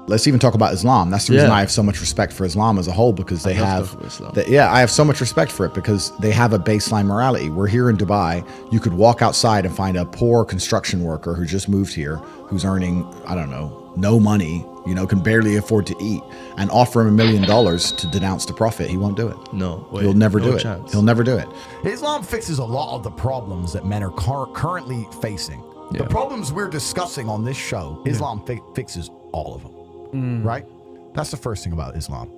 let's even talk about Islam. That's the reason I have so much respect for Islam as a whole, because they have, I have so much respect for it because they have a baseline morality. We're here in Dubai. You could walk outside and find a poor construction worker who just moved here, who's earning, I don't know, no money, you know, can barely afford to eat, and offer him $1 million to denounce the Prophet. He won't do it. No way. He'll never do it. Chance. He'll never do it. Islam fixes a lot of the problems that men are currently facing. The problems we're discussing on this show, Islam fixes all of them, right? That's the first thing about Islam.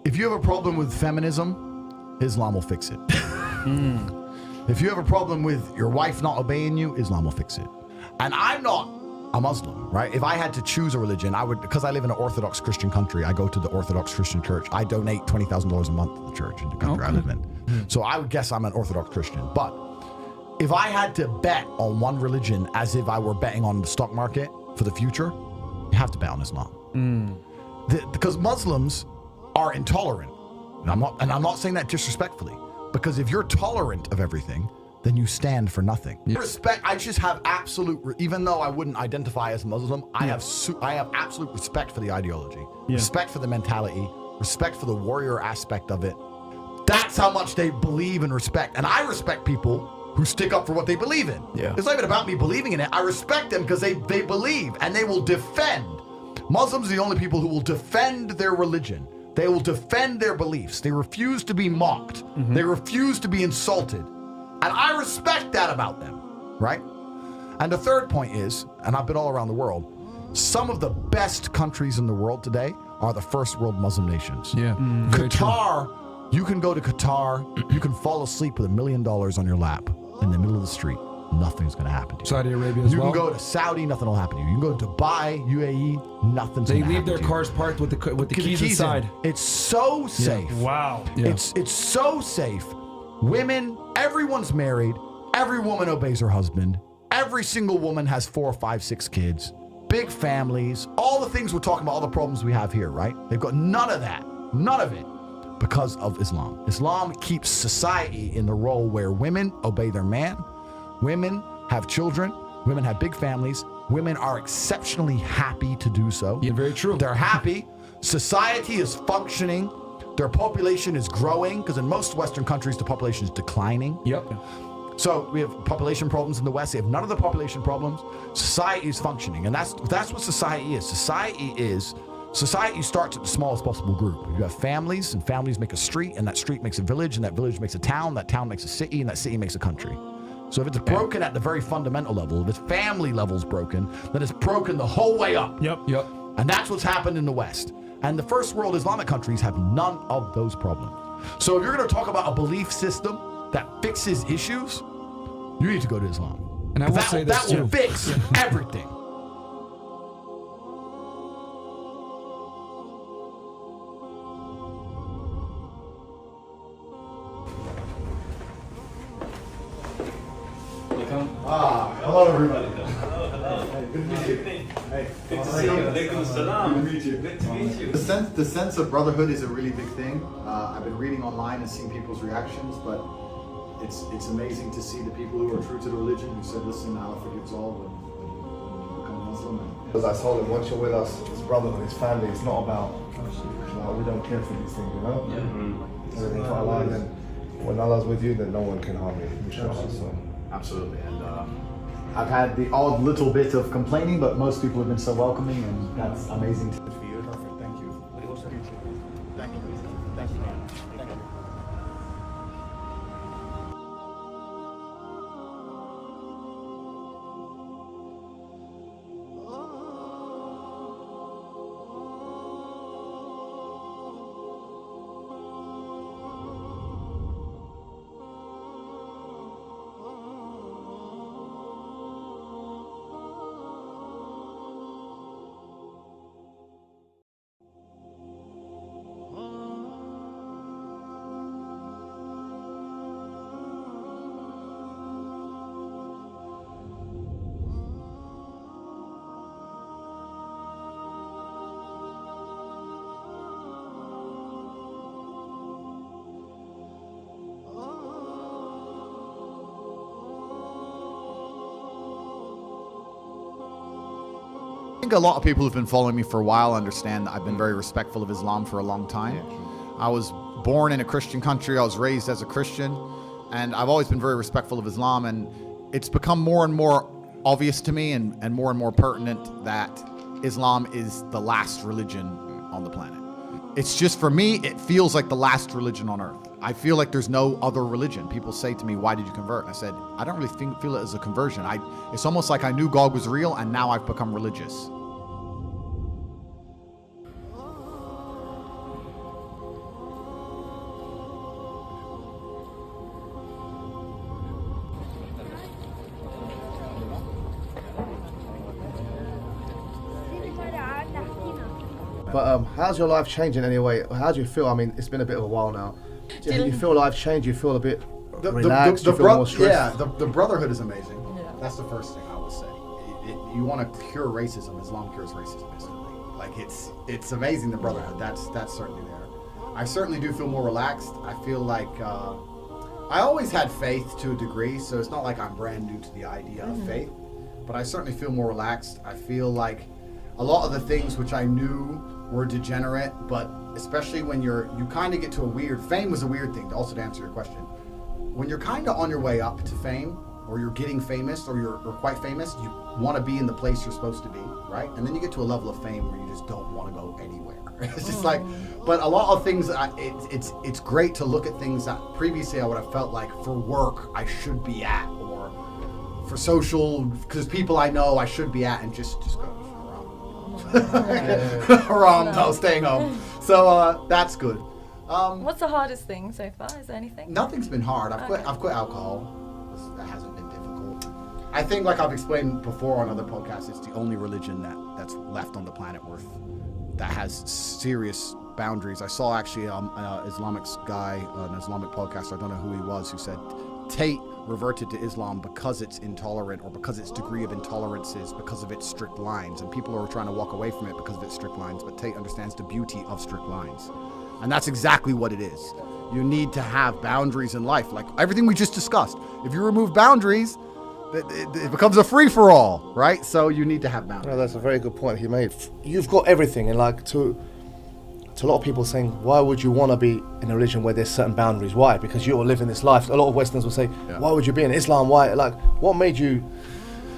If you have a problem with feminism, Islam will fix it. If you have a problem with your wife not obeying you, Islam will fix it. And I'm not a Muslim, right? If I had to choose a religion, I would, because I live in an Orthodox Christian country, I go to the Orthodox Christian church. I donate $20,000 a month to the church in the country I live in. So I would guess I'm an Orthodox Christian. But if I had to bet on one religion as if I were betting on the stock market for the future, you have to bet on Islam. Because Muslims are intolerant. And I'm not saying that disrespectfully, because if you're tolerant of everything, then you stand for nothing. Respect, I just have absolute, even though I wouldn't identify as Muslim, I have absolute respect for the ideology, respect for the mentality, respect for the warrior aspect of it. That's how much they believe and respect. And I respect people who stick up for what they believe in. It's not even about me believing in it. I respect them because they believe and they will defend. Muslims are the only people who will defend their religion. They will defend their beliefs. They refuse to be mocked. They refuse to be insulted. And I respect that about them, right? And the third point is, and I've been all around the world, some of the best countries in the world today are the first world Muslim nations. Qatar, you can go to Qatar, you can fall asleep with $1 million on your lap in the middle of the street. Nothing's going to happen to you. Saudi Arabia as well. You can go to Saudi, nothing will happen to you. You can go to Dubai, UAE, nothing's going to happen to you. They leave their cars parked with the keys inside. It's so safe. Wow. It's so safe. Women, everyone's married. Every woman obeys her husband. Every single woman has 4, 5, 6 kids. Big families. All the things we're talking about, all the problems we have here, right? They've got none of that. None of it. Because of Islam. Islam keeps society in the role where women obey their man. Women have children. Women have big families. Women are exceptionally happy to do so. Yeah, very true. They're happy. Society is functioning. Their population is growing, because in most Western countries, the population is declining. So we have population problems in the West. They have none of the population problems. Society is functioning. And that's what society is. Society starts at the smallest possible group. You have families, and families make a street, and that street makes a village, and that village makes a town, that town makes a city, and that city makes a country. So if it's broken at the very fundamental level, if its family level's broken, then it's broken the whole way up. And that's what's happened in the West. And the first world Islamic countries have none of those problems. So if you're going to talk about a belief system that fixes issues, you need to go to Islam. And I will say this that will fix everything. Hello everybody. Hey, good to meet you. Hey, good to see you. Alaikum salam. Good to meet you. Good to meet you. The sense of brotherhood is a really big thing. I've been reading online and seeing people's reactions, but it's amazing to see the people who are true to the religion, who said, listen, Allah forgives all when you become Muslim. As I told him, once you're with us, his brotherhood, his family, it's not about, we don't care for these things, you know? Everything for Allah, and then when Allah's with you, then no one can harm you, inshallah. So. Absolutely, and I've had the odd little bit of complaining, but most people have been so welcoming, and that's amazing. For you. Perfect, thank you. Thank you. Thank you, man. Thank you. think a lot of people who've been following me for a while understand that I've been very respectful of Islam for a long time. I was born in a Christian country. I was raised as a Christian, and I've always been very respectful of Islam. And it's become more and more obvious to me and more pertinent that Islam is the last religion on the planet. It's just, for me, it feels like the last religion on earth. I feel like there's no other religion. People say to me, why did you convert? And I said, I don't really feel it as a conversion. It's almost like I knew God was real, and now I've become religious. But how's your life changing anyway? How do you feel? I mean, it's been a bit of a while now. Do you feel life changed? You feel a bit relaxed? You feel more stressed? The brotherhood is amazing. Yeah. That's the first thing I will say. You want to cure racism. Islam cures racism instantly. Like, it's amazing, the brotherhood. That's certainly there. I certainly do feel more relaxed. I feel like I always had faith to a degree, so it's not like I'm brand new to the idea of faith. But I certainly feel more relaxed. I feel like a lot of the things which I knew were degenerate, but especially when you kind of get to fame was a weird thing, also to answer your question. When you're kind of on your way up to fame, or you're getting famous, or you're quite famous, you want to be in the place you're supposed to be, right? And then you get to a level of fame where you just don't want to go anywhere. It's just like, but a lot of things, it's great to look at things that previously I would have felt like for work I should be at, or for social, because people I know I should be at, and just go. No, staying home. So that's good. What's the hardest thing so far? Is there anything? Nothing's been hard. I've quit alcohol. That hasn't been difficult. I think, like I've explained before on other podcasts, it's the only religion that's left on the planet that has serious boundaries. I saw actually an Islamic guy, an Islamic podcaster, I don't know who he was, who said Tate reverted to Islam because it's intolerant, or because its degree of intolerance is because of its strict lines, and people are trying to walk away from it because of its strict lines. But Tate understands the beauty of strict lines, and that's exactly what it is. You need to have boundaries in life, like everything we just discussed. If you remove boundaries, it becomes a free-for-all, right? So you need to have boundaries. No, that's a very good point he made. You've got everything, and like to a lot of people saying, why would you want to be in a religion where there's certain boundaries? Why? Because you're living this life. A lot of Westerners will say, why would you be in Islam? Why? Like, what made you?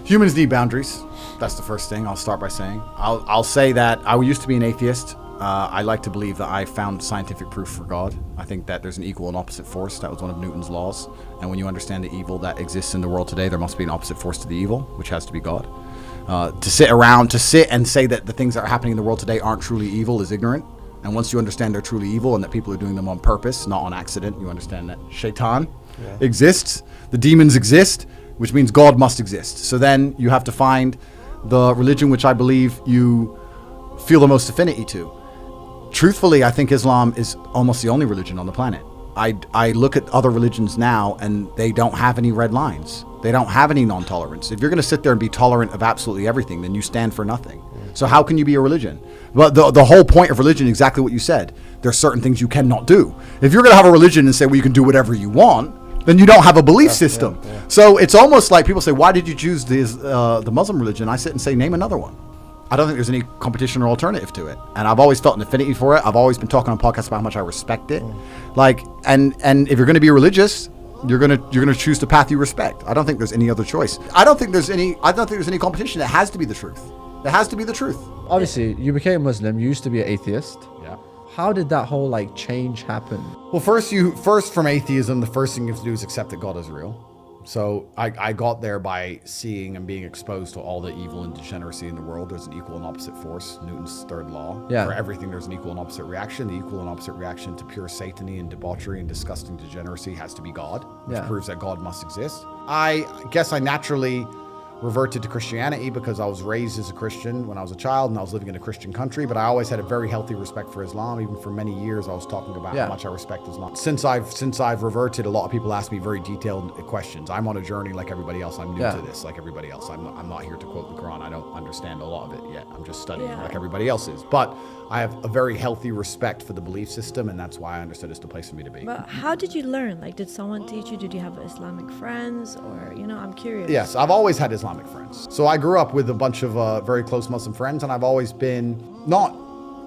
Humans need boundaries. That's the first thing I'll start by saying. I'll say that I used to be an atheist. I like to believe that I found scientific proof for God. I think that there's an equal and opposite force. That was one of Newton's laws. And when you understand the evil that exists in the world today, there must be an opposite force to the evil, which has to be God. To sit and say that the things that are happening in the world today aren't truly evil is ignorant. And once you understand they're truly evil and that people are doing them on purpose, not on accident, you understand that Shaitan exists, the demons exist, which means God must exist. So then you have to find the religion which I believe you feel the most affinity to. Truthfully, I think Islam is almost the only religion on the planet. I look at other religions now, and they don't have any red lines. They don't have any non-tolerance. If you're going to sit there and be tolerant of absolutely everything, then you stand for nothing. So how can you be a religion? But the whole point of religion is exactly what you said. There are certain things you cannot do. If you're going to have a religion and say, well, you can do whatever you want, then you don't have a belief system. So it's almost like people say, why did you choose the Muslim religion? I sit and say, name another one. I don't think there's any competition or alternative to it. And I've always felt an affinity for it. I've always been talking on podcasts about how much I respect it. Like, and if you're going to be religious, you're gonna choose the path you respect. I don't think there's any other choice. I don't think there's any competition. It has to be the truth. It has to be the truth. Obviously, you became Muslim. You used to be an atheist. Yeah. How did that whole change happen? Well, first from atheism, the first thing you have to do is accept that God is real. So I got there by seeing and being exposed to all the evil and degeneracy in the world. There's an equal and opposite force, Newton's third law. Yeah. For everything, there's an equal and opposite reaction. The equal and opposite reaction to pure satany and debauchery and disgusting degeneracy has to be God, which proves that God must exist. I guess I naturally reverted to Christianity because I was raised as a Christian when I was a child and I was living in a Christian country, but I always had a very healthy respect for Islam. Even for many years I was talking about how much I respect Islam. Since I've reverted, a lot of people ask me very detailed questions. I'm on a journey like everybody else. I'm new to this like everybody else. I'm not here to quote the Quran. I don't understand a lot of it yet. I'm just studying like everybody else is. But I have a very healthy respect for the belief system, and that's why I understood it's the place for me to be. But how did you learn? Did someone teach you? Did you have Islamic friends? Or, I'm curious. Yes, I've always had Islamic Islamic friends. So I grew up with a bunch of very close Muslim friends, and I've always been not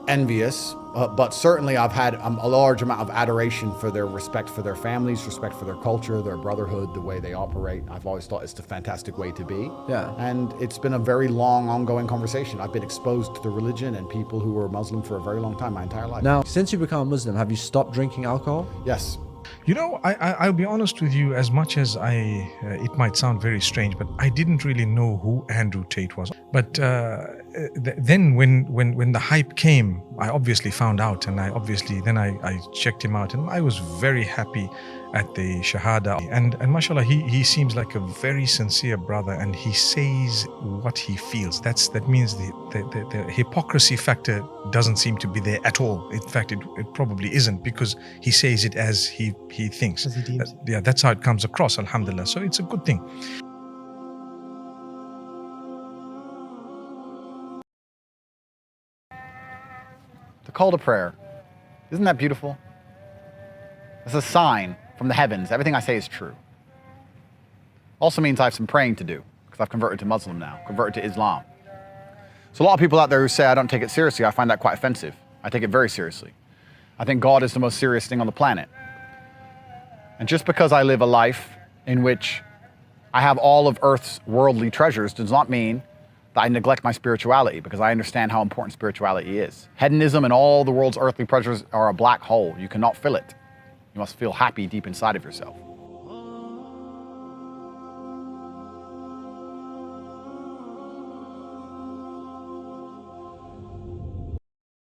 envious, but certainly I've had a large amount of adoration for their respect for their families, respect for their culture, their brotherhood, the way they operate. I've always thought it's a fantastic way to be. Yeah. And it's been a very long, ongoing conversation. I've been exposed to the religion and people who were Muslim for a very long time, my entire life. Now, since you become a Muslim, have you stopped drinking alcohol? Yes. You know, I'll be honest with you, as much as it might sound very strange, but I didn't really know who Andrew Tate was. But then when the hype came, I obviously found out, and I checked him out, and I was very happy at the Shahada. And mashallah, he seems like a very sincere brother, and he says what he feels. That means the hypocrisy factor doesn't seem to be there at all. In fact, it probably isn't, because he says it as he thinks. As he deems. That's how it comes across, alhamdulillah. So it's a good thing. The call to prayer. Isn't that beautiful? It's a sign from the heavens. Everything I say is true. Also means I have some praying to do, because I've converted to Muslim now, converted to Islam. So a lot of people out there who say I don't take it seriously, I find that quite offensive. I take it very seriously. I think God is the most serious thing on the planet. And just because I live a life in which I have all of Earth's worldly treasures does not mean that I neglect my spirituality, because I understand how important spirituality is. Hedonism and all the world's earthly pleasures are a black hole. You cannot fill it. You must feel happy deep inside of yourself.